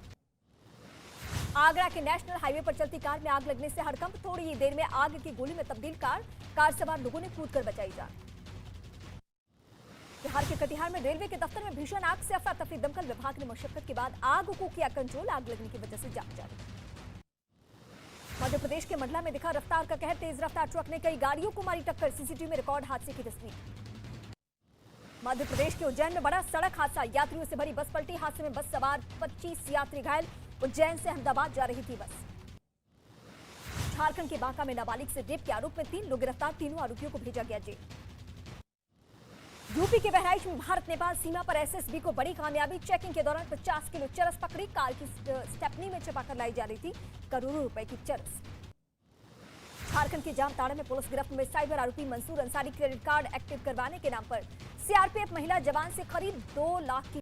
आगरा के नेशनल हाईवे पर चलती कार में आग लगने से हड़कंप। थोड़ी ही देर में आग की गोली में तब्दील कार सवार लोगों ने कूदकर बचाई जान। बिहार के कटिहार में रेलवे के दफ्तर में भीषण आग से अफरा तफरी। दमकल विभाग ने मशक्कत के बाद आग को किया कंट्रोल। आग लगने की वजह से जांच जारी। मध्य प्रदेश के मंडला में दिखा रफ्तार का कहर। तेज रफ्तार ट्रक ने कई गाड़ियों को मारी टक्कर। सीसीटीवी में रिकॉर्ड हादसे की तस्वीर। मध्य प्रदेश के उज्जैन में बड़ा सड़क हादसा। यात्रियों से भरी बस पलटी। हादसे में बस सवार 25 यात्री घायल। उज्जैन से अहमदाबाद जा रही थी बस। झारखंड के बांका में नाबालिग से रेप के आरोप में 3 लोग गिरफ्तार। तीनों आरोपियों को भेजा गया जेल। यूपी के बहराइच में भारत नेपाल सीमा पर एसएसबी को बड़ी कामयाबी। चेकिंग के दौरान 50 किलो चरस पकड़ी। कार की स्टेपनी में छिपाकर लाई जा रही थी करोड़ों रुपए की चरस। झारखंड के जामताड़ा में पुलिस गिरफ्त में साइबर आरोपी Mansoor Ansari. Credit card active करवाने के नाम पर सीआरपीएफ महिला जवान से करीब 2 लाख की।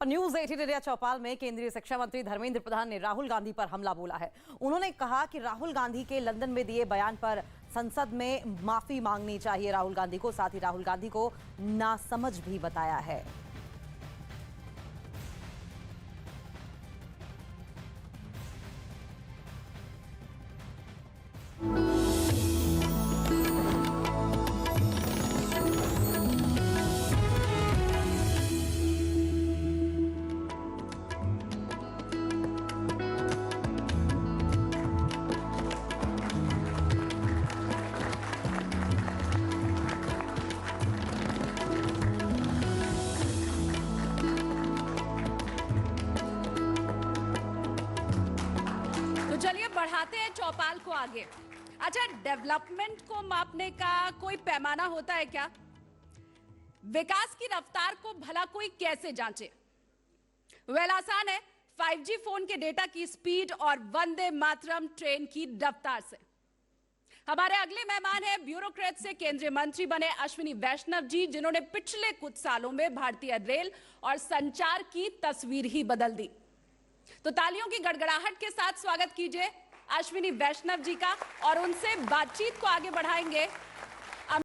और न्यूज 18 इंडिया चौपाल में केंद्रीय शिक्षा मंत्री धर्मेंद्र प्रधान ने राहुल गांधी पर हमला बोला है। उन्होंने कहा कि राहुल गांधी के लंदन में दिए बयान पर संसद में माफी मांगनी चाहिए राहुल गांधी को। साथ ही राहुल गांधी को नासमझ भी बताया है। बढ़ाते हैं चौपाल को आगे। अच्छा, डेवलपमेंट को मापने का कोई पैमाना होता है क्या? विकास की रफ्तार को भला कोई कैसे जांचे? वेल, आसान है, 5G फोन के डेटा की स्पीड और वंदे मातरम ट्रेन की रफ्तार से। हमारे अगले मेहमान हैं ब्यूरोक्रेट से केंद्रीय मंत्री बने अश्विनी वैष्णव जी, जिन्होंने पिछले कुछ सालों में भारतीय रेल और संचार की तस्वीर ही बदल दी। तो तालियों की गड़गड़ाहट के साथ स्वागत कीजिए अश्विनी वैष्णव जी का और उनसे बातचीत को आगे बढ़ाएंगे